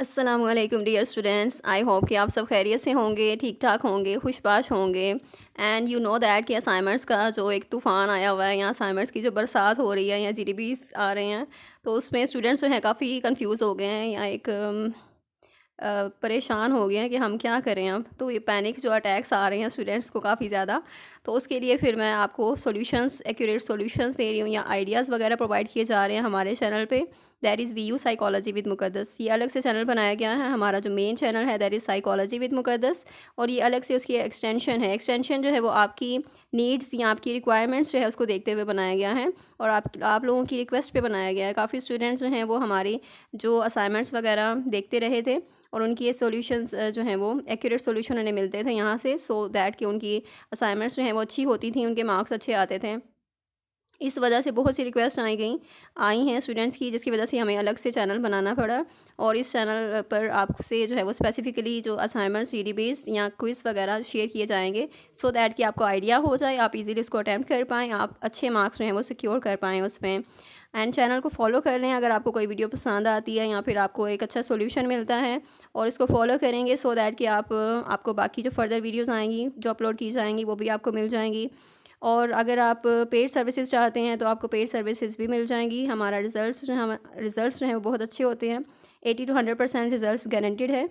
अस्सलाम वालेकुम dear students. I hope कि आप सब खैरियत से होंगे, ठीक ठाक होंगे, खुशबाश होंगे। एंड यू नो दैट कि असाइनमेंट्स का जो एक तूफ़ान आया हुआ है, या असाइनमेंट्स की जो बरसात हो रही है, या जीडीबीस आ रहे हैं, तो उसमें स्टूडेंट्स जो हैं काफ़ी कंफ्यूज हो गए हैं, या एक परेशान हो गए हैं कि हम क्या करें अब। तो ये पैनिक जो अटैक्स आ रहे हैं स्टूडेंट्स को काफ़ी ज़्यादा, तो उसके लिए फिर मैं आपको सॉल्यूशंस, एक्यूरेट सॉल्यूशंस दे रही हूँ, या आइडियाज़ वगैरह प्रोवाइड किए जा रहे हैं हमारे चैनल पे। That is VU psychology with Muqaddas. ये अलग से चैनल बनाया गया है। हमारा जो मेन चैनल है that is psychology with Muqaddas, और ये अलग से उसकी एक्सटेंशन है। एक्सटेंशन जो है वो आपकी नीड्स या आपकी रिक्वायरमेंट्स जो है उसको देखते हुए बनाया गया है, और आप लोगों की रिक्वेस्ट पे बनाया गया है। काफ़ी स्टूडेंट्स जो हैं वो हमारी जो असाइनमेंट्स वगैरह देखते रहे थे, और उनकी ये सॉल्यूशंस जो हैं वो एक्यूरेट सॉल्यूशन उन्हें मिलते थे यहाँ से, सो दैट कि उनकी असाइनमेंट्स जो हैं वो अच्छी होती थी, उनके मार्क्स अच्छे आते थे। इस वजह से बहुत सी रिक्वेस्ट आई हैं स्टूडेंट्स की, जिसकी वजह से हमें अलग से चैनल बनाना पड़ा। और इस चैनल पर आपसे जो है वो स्पेसिफिकली जो असाइनमेंट सीडी बेस्ड या क्विज़ वगैरह शेयर किए जाएंगे, सो दैट कि आपको आइडिया हो जाए, आप इजीली उसको अटैम्प्ट कर पाएँ, आप अच्छे मार्क्स जो हैं वो सिक्योर कर पाएँ उसमें। एंड चैनल को फॉलो कर लें अगर आपको कोई वीडियो पसंद आती है, या फिर आपको एक अच्छा सोल्यूशन मिलता है, और इसको फॉलो करेंगे सो दैट कि आपको बाकी जो फर्दर वीडियोज़ आएंगी जो अपलोड की जाएंगी वो भी आपको मिल जाएंगी। और अगर आप पेड सर्विसेज चाहते हैं तो आपको पेड सर्विसेज भी मिल जाएंगी। हमारा रिज़ल्ट्स जो हैं वो बहुत अच्छे होते हैं। 80 to 100% रिज़ल्ट्स गारंटेड है।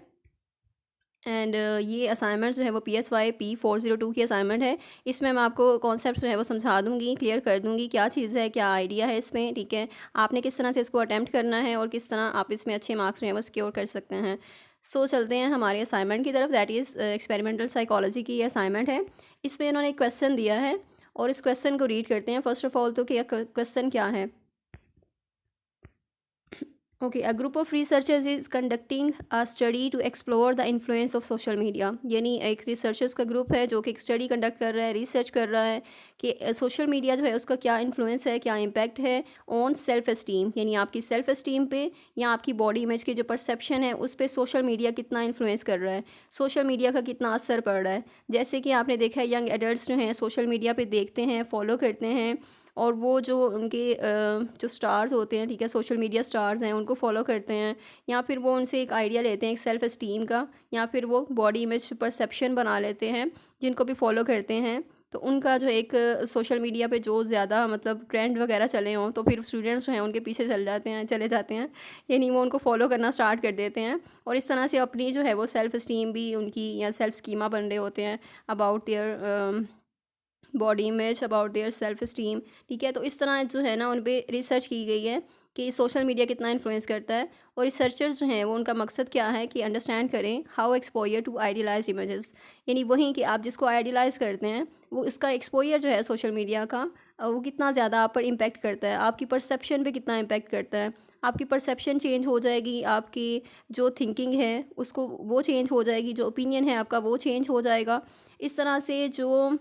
एंड ये असाइनमेंट्स जो है वो PSY P402 की असाइनमेंट है। इसमें मैं आपको कॉन्सेप्ट जो है वो समझा दूँगी, क्लियर कर दूँगी क्या चीज़ है, क्या आइडिया है इसमें, ठीक है। आपने किस तरह से इसको अटैम्प्ट करना है, और किस तरह आप इसमें अच्छे मार्क्स जो हैं वो सिक्योर कर सकते हैं। सो चलते हैं हमारे असाइनमेंट की तरफ। दैट इज़ एक्सपेरिमेंटल साइकोलॉजी की ये असाइनमेंट है। इसमें इन्होंने एक क्वेश्चन दिया है, और इस क्वेश्चन को रीड करते हैं फर्स्ट ऑफ ऑल। तो कि क्वेश्चन क्या है। Okay, a group of researchers is conducting a study to explore the influence of social media. यानी एक रिसर्चर्स का ग्रुप है जो कि एक स्टडी कंडक्ट कर रहा है, रिसर्च कर रहा है कि सोशल मीडिया जो है उसका क्या इन्फ्लुएंस है, क्या इम्पैक्ट है ऑन सेल्फ एस्टीम, यानी आपकी सेल्फ एस्टीम पे, या आपकी बॉडी इमेज की जो परसेप्शन है उस पर सोशल मीडिया कितना इन्फ्लुएंस कर रहा है, सोशल मीडिया का कितना असर पड़ रहा है। जैसे कि आपने देखा है यंग एडल्ट्स जो हैं सोशल मीडिया पे देखते हैं, फॉलो करते हैं, और वो जो उनके जो स्टार्स होते हैं, ठीक है, सोशल मीडिया स्टार्स हैं, उनको फॉलो करते हैं, या फिर वो उनसे एक आइडिया लेते हैं एक सेल्फ एस्टीम का, या फिर वो बॉडी इमेज परसेप्शन बना लेते हैं जिनको भी फॉलो करते हैं। तो उनका जो एक सोशल मीडिया पे जो ज़्यादा मतलब ट्रेंड वगैरह चले हों, तो फिर स्टूडेंट्स जो हैं उनके पीछे चले जाते हैं, यानी वो उनको फॉलो करना स्टार्ट कर देते हैं, और इस तरह से अपनी जो है वो सेल्फ एस्टीम भी उनकी, या सेल्फ स्कीमा बन रहे होते हैं about their body image, about their self esteem, ठीक है। तो इस तरह जो है ना उन पर रिसर्च की गई है कि सोशल मीडिया कितना इन्फ्लुएंस करता है, और रिसर्चर्स जो हैं वो उनका मकसद क्या है कि अंडरस्टैंड करें how exposure to idealize images, यानी वही कि आप जिसको आइडियलाइज करते हैं वो उसका एक्सपोयर जो है सोशल मीडिया का, वो कितना ज़्यादा आप पर इम्पेक्ट करता है, आपकी परसेप्शन पे कितना इम्पेक्ट करता है। आपकी परसेप्शन चेंज हो जाएगी, आपकी जो थिंकिंग है उसको वो चेंज हो जाएगी, जो ओपिनियन है आपका वो चेंज हो जाएगा। इस तरह से जो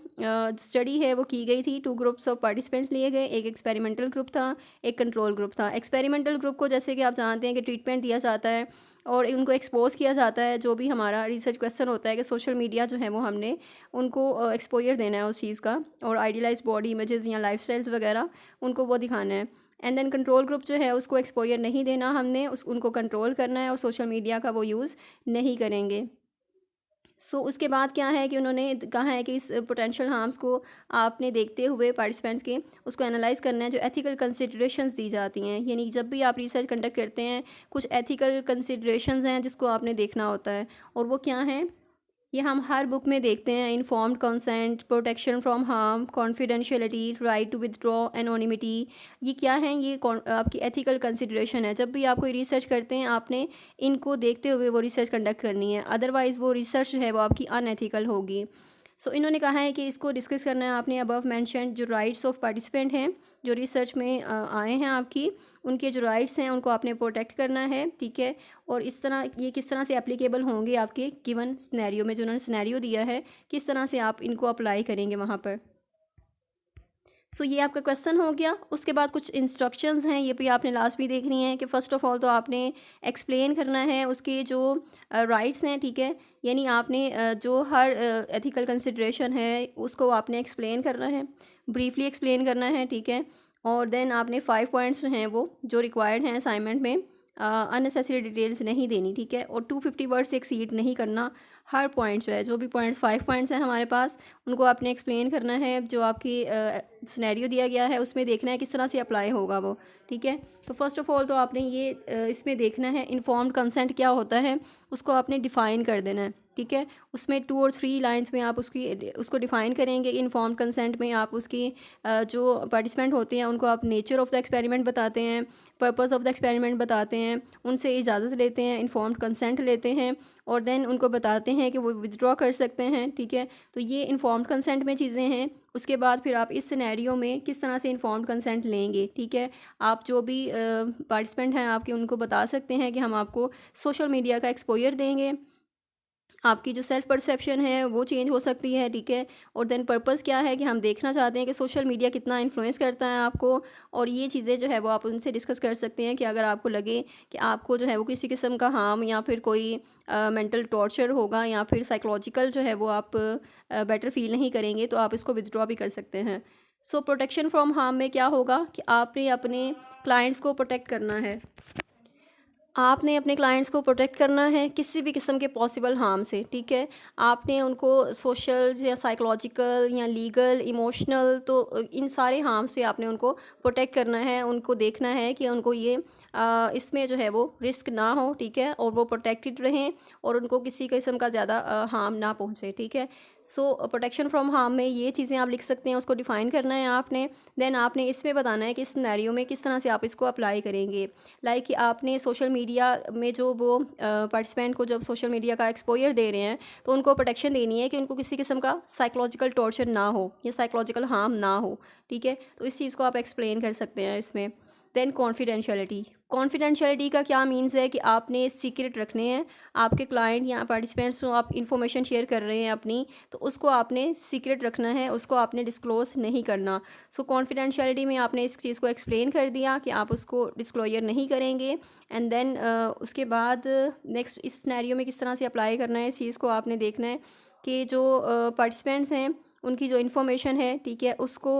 स्टडी है वो की गई थी। 2 ग्रुप्स ऑफ पार्टिसिपेंट्स लिए गए, एक एक्सपेरिमेंटल ग्रुप था, एक कंट्रोल ग्रुप था। एक्सपेरिमेंटल ग्रुप को जैसे कि आप जानते हैं कि ट्रीटमेंट दिया जाता है, और उनको एक्सपोज किया जाता है, जो भी हमारा रिसर्च क्वेश्चन होता है कि सोशल मीडिया जो है वो हमने उनको एक्सपोजर देना है उस चीज़ का, और आइडियलाइज बॉडी इमेजेस या लाइफस्टाइल्स वगैरह उनको वो दिखाना है। एंड देन कंट्रोल ग्रुप जो है उसको एक्सपोजर नहीं देना हमने, उनको कंट्रोल करना है, और सोशल मीडिया का वो यूज़ नहीं करेंगे। उसके बाद क्या है कि उन्होंने कहा है कि इस पोटेंशियल हार्म्स को आपने देखते हुए पार्टिसिपेंट्स के उसको एनालाइज करना है, जो एथिकल कंसिडरेशंस दी जाती हैं, यानी जब भी आप रिसर्च कंडक्ट करते हैं कुछ एथिकल कंसिडरेशंस हैं जिसको आपने देखना होता है, और वो क्या हैं ये हम हर बुक में देखते हैं। Informed consent, protection from harm, confidentiality, right to withdraw, anonymity. ये क्या है, ये आपकी एथिकल कंसिडरेशन है। जब भी आप कोई रिसर्च करते हैं आपने इनको देखते हुए वो रिसर्च कंडक्ट करनी है, अदरवाइज़ वो रिसर्च जो है वो आपकी अनएथिकल होगी। इन्होंने कहा है कि इसको डिस्कस करना है आपने अबव मेंशन्ड जो राइट्स ऑफ पार्टिसिपेंट हैं, जो रिसर्च में आए हैं आपकी, उनके जो राइट्स हैं उनको आपने प्रोटेक्ट करना है, ठीक है। और इस तरह ये किस तरह से एप्लीकेबल होंगे आपके गिवन सिनेरियो में, जो उन्होंने सिनेरियो दिया है किस तरह से आप इनको अप्लाई करेंगे वहाँ पर। ये आपका क्वेश्चन हो गया। उसके बाद कुछ इंस्ट्रक्शंस हैं, ये भी आपने लास्ट में देखनी है कि फ़र्स्ट ऑफ ऑल तो आपने एक्सप्लेन करना है उसके जो राइट्स हैं, ठीक है। यानी आपने जो हर एथिकल कंसिडरेशन है उसको आपने एक्सप्लेन करना है, ब्रीफली एक्सप्लेन करना है, ठीक है। और देन आपने 5 पॉइंट्स जो हैं वो जो रिक्वायर्ड हैं असाइनमेंट में अननेसेसरी डिटेल्स नहीं देनी, ठीक है। और 250 वर्ड से एक्सीड नहीं करना। हर पॉइंट जो है, जो भी पॉइंट्स 5 पॉइंट्स हैं हमारे पास, उनको आपने एक्सप्लेन करना है। जो आपकी सिनेरियो दिया गया है उसमें देखना है किस तरह से अप्लाई होगा वो, ठीक है। तो फर्स्ट ऑफ ऑल तो आपने ये इसमें देखना है इन्फॉर्म्ड कंसेंट क्या होता है, उसको आपने डिफ़ाइन कर देना है, ठीक है। उसमें 2 और 3 लाइंस में आप उसको डिफ़ाइन करेंगे। इन्फॉर्म्ड कंसेंट में आप उसकी जो पार्टिसिपेंट होते हैं उनको आप नेचर ऑफ़ द एक्सपेरिमेंट बताते हैं, पर्पस ऑफ द एक्सपेरिमेंट बताते हैं, उनसे इजाज़त लेते हैं, इन्फॉर्म्ड कंसेंट लेते हैं, और देन उनको बताते हैं कि वो विथड्रॉ कर सकते हैं, ठीक है। तो ये इन्फॉर्म्ड कंसेंट में चीज़ें हैं। उसके बाद फिर आप इस सिनेरियो में किस तरह से इन्फॉर्म्ड कंसेंट लेंगे, ठीक है। आप जो भी पार्टिसिपेंट हैं आपके, उनको बता सकते हैं कि हम आपको सोशल मीडिया का एक्सपोजर देंगे, आपकी जो सेल्फ परसेप्शन है वो चेंज हो सकती है, ठीक है। और देन पर्पस क्या है कि हम देखना चाहते हैं कि सोशल मीडिया कितना इन्फ्लुएंस करता है आपको, और ये चीज़ें जो है वो आप उनसे डिस्कस कर सकते हैं कि अगर आपको लगे कि आपको जो है वो किसी किस्म का हार्म या फिर कोई मेंटल टॉर्चर होगा या फिर साइकोलॉजिकल जो है वो आप बेटर फील नहीं करेंगे, तो आप इसको विदड्रॉ भी कर सकते हैं। सो प्रोटेक्शन फ्रॉम हार्म में क्या होगा कि आपने अपने क्लाइंट्स को प्रोटेक्ट करना है। आपने अपने क्लाइंट्स को प्रोटेक्ट करना है किसी भी किस्म के पॉसिबल हार्म से, ठीक है। आपने उनको सोशल या साइकोलॉजिकल या लीगल, इमोशनल, तो इन सारे हार्म से आपने उनको प्रोटेक्ट करना है। उनको देखना है कि उनको ये इसमें जो है वो रिस्क ना हो, ठीक है, और वो प्रोटेक्टेड रहें और उनको किसी किस्म का ज़्यादा हार्म ना पहुँचे, ठीक है। सो प्रोटेक्शन फ्रॉम हार्म में ये चीज़ें आप लिख सकते हैं, उसको डिफ़ाइन करना है आपने। देन आपने इसमें बताना है कि इस सिनेरियो में किस तरह से आप इसको अप्लाई करेंगे। लाइक कि आपने सोशल मीडिया में जो वो पार्टिसिपेंट को जब सोशल मीडिया का एक्सपोजर दे रहे हैं, तो उनको प्रोटेक्शन देनी है कि उनको किसी किस्म का साइकोलॉजिकल टॉर्चर ना हो या साइकोलॉजिकल हार्म ना हो, ठीक है। तो इस चीज़ को आप एक्सप्लेन कर सकते हैं इसमें। देन कॉन्फिडेंशियलिटी का क्या मीन्स है कि आपने सीक्रेट रखने हैं। आपके क्लाइंट या पार्टिसिपेंट्स जो आप इन्फॉर्मेशन शेयर कर रहे हैं अपनी, तो उसको आपने सीक्रेट रखना है, उसको आपने डिस्क्लोज़ नहीं करना। सो कॉन्फिडेंशियलिटी में आपने इस चीज़ को एक्सप्लेन कर दिया कि आप उसको डिस्क्लोजर नहीं करेंगे। एंड देन उसके बाद नेक्स्ट इस सिनेरियो में किस तरह से अप्लाई करना है, इस चीज़ को आपने देखना है कि जो पार्टिसिपेंट्स हैं उनकी जो इन्फॉर्मेशन है, ठीक है, उसको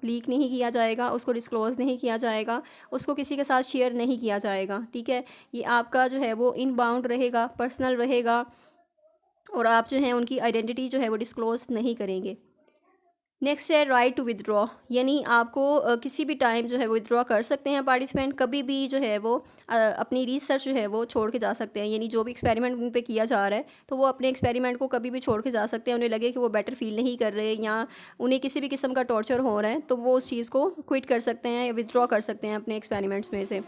लीक नहीं किया जाएगा, उसको डिस्क्लोज़ नहीं किया जाएगा, उसको किसी के साथ शेयर नहीं किया जाएगा, ठीक है। ये आपका जो है वो इनबाउंड रहेगा, पर्सनल रहेगा, और आप जो है उनकी आइडेंटिटी जो है वो डिस्क्लोज़ नहीं करेंगे। नेक्स्ट है राइट टू विदड्रॉ, यानी आपको किसी भी टाइम जो है वो विदड्रॉ कर सकते हैं पार्टिसिपेंट, कभी भी जो है वो अपनी रिसर्च जो है वो छोड़ के जा सकते हैं। यानी जो भी एक्सपेरिमेंट उन पे किया जा रहा है, तो वो अपने एक्सपेरिमेंट को कभी भी छोड़ के जा सकते हैं। उन्हें लगे कि वो बेटर फील नहीं कर रहे या उन्हें किसी भी किस्म का टॉर्चर हो रहा है, तो वो उस चीज़ को क्विट कर सकते हैं या विदड्रॉ कर सकते हैं अपने एक्सपेरिमेंट्स में से।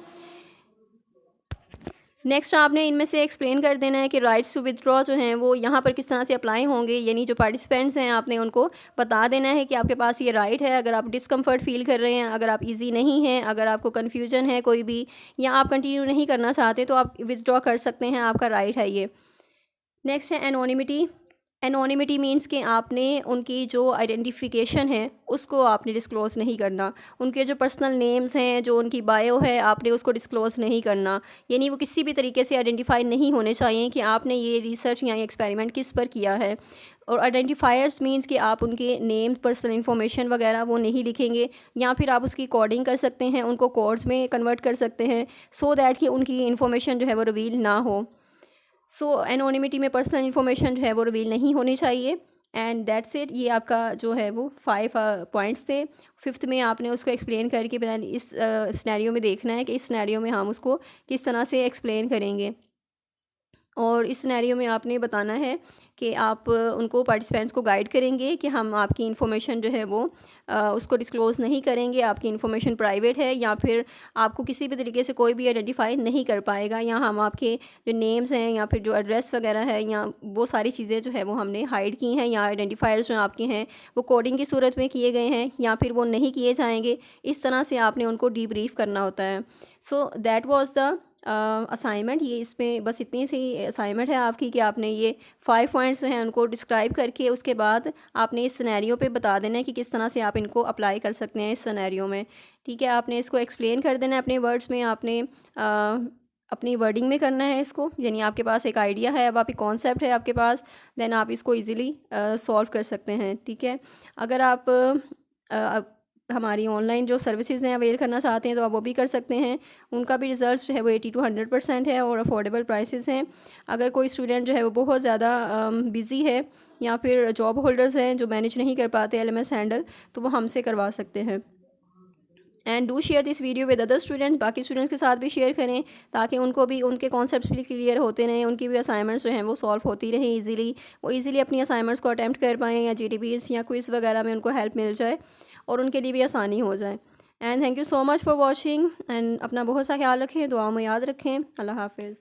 नेक्स्ट आपने इनमें से एक्सप्लेन कर देना है कि राइट्स टू विदड्रॉ जो हैं वो यहाँ पर किस तरह से अप्लाई होंगे। यानी जो पार्टिसिपेंट्स हैं आपने उनको बता देना है कि आपके पास ये राइट है। अगर आप डिस्कम्फर्ट फील कर रहे हैं, अगर आप इजी नहीं हैं, अगर आपको कन्फ्यूजन है कोई भी, या आप कंटिन्यू नहीं करना चाहते, तो आप विदड्रॉ कर सकते हैं, आपका राइट है ये। नेक्स्ट है एनोनिमिटी। एनोनिमिटी मीन्स कि आपने उनकी जो आइडेंटिफिकेशन है उसको आपने डिस्क्लोज़ नहीं करना। उनके जो पर्सनल नेम्स हैं, जो उनकी बायो है, आपने उसको डिस्क्लोज़ नहीं करना। यानी वो किसी भी तरीके से आइडेंटिफाई नहीं होने चाहिए कि आपने ये रिसर्च या एक्सपेरिमेंट किस पर किया है। और आइडेंटिफायर्स मीन्स कि आप उनके नेम्स, पर्सनल इन्फॉर्मेशन वगैरह वो नहीं लिखेंगे, या फिर आप उसकी कोडिंग कर सकते हैं, उनको कोड्स में कन्वर्ट कर सकते हैं, सो दैट कि उनकी इन्फॉर्मेशन जो है वो रिवील ना हो। सो एनोनिमिटी में पर्सनल इन्फॉर्मेशन जो है वो रिवील नहीं होनी चाहिए। And that's it. ये आपका जो है वो 5 पॉइंट्स थे। 5th में आपने उसको एक्सप्लेन करके इस सिनेरियो में देखना है कि इस सिनेरियो में हम उसको किस तरह से एक्सप्लेन करेंगे। और इस सिनेरियो में आपने बताना है कि आप उनको, पार्टिसिपेंट्स को गाइड करेंगे कि हम आपकी इन्फॉर्मेशन जो है वो उसको डिस्क्लोज़ नहीं करेंगे, आपकी इन्फॉर्मेशन प्राइवेट है, या फिर आपको किसी भी तरीके से कोई भी आइडेंटिफाई नहीं कर पाएगा, या हम आपके जो नेम्स हैं या फिर जो एड्रेस वगैरह है या वो सारी चीज़ें जो है वो हमने हाइड की हैं, या आइडेंटिफायर्स जो आपके हैं वो कोडिंग की सूरत में किए गए हैं या फिर वो नहीं किए जाएंगे। इस तरह से आपने उनको डीब्रीफ करना होता है। So that was the assignment. ये इसमें बस इतनी सी असाइनमेंट है आपकी कि आपने ये 5 पॉइंट्स जो हैं उनको डिस्क्राइब करके उसके बाद आपने इस सिनेरियो पे बता देना है कि किस तरह से आप इनको अप्लाई कर सकते हैं इस सिनेरियो में, ठीक है। आपने इसको एक्सप्लेन कर देना है अपने वर्ड्स में, आपने अपनी वर्डिंग में करना है इसको। यानी आपके पास एक आइडिया है, अब आपकी कॉन्सेप्ट है आपके पास, देन आप इसको ईज़िली सॉल्व कर सकते हैं, ठीक है। अगर आप हमारी ऑनलाइन जो सर्विसेज हैं अवेल करना चाहते हैं तो आप वो भी कर सकते हैं। उनका भी रिज़ल्ट जो है वो 80 to 100% है और अफोर्डेबल प्राइसेस हैं। अगर कोई स्टूडेंट जो है वो बहुत ज़्यादा बिज़ी है या फिर जॉब होल्डर्स हैं जो मैनेज नहीं कर पाते LMS हैंडल, तो वो हमसे करवा सकते हैं। And do share this video with other students, बाकी स्टूडेंट्स के साथ भी शेयर करें ताकि उनको भी उनके कॉन्सेप्ट्स भी क्लियर होते रहें, उनकी भी असाइनमेंट्स जो हैं वो सॉल्व होती रहें ईजीली, वो ईजिली अपनी असाइनमेंट्स को अटैम्प्ट कर पाएँ या GTPs या क्विज़ वगैरह में उनको हेल्प मिल जाए और उनके लिए भी आसानी हो जाए। And thank you so much for watching and अपना बहुत सा ख्याल रखें, दुआओं में याद रखें। अल्लाह हाफिज़।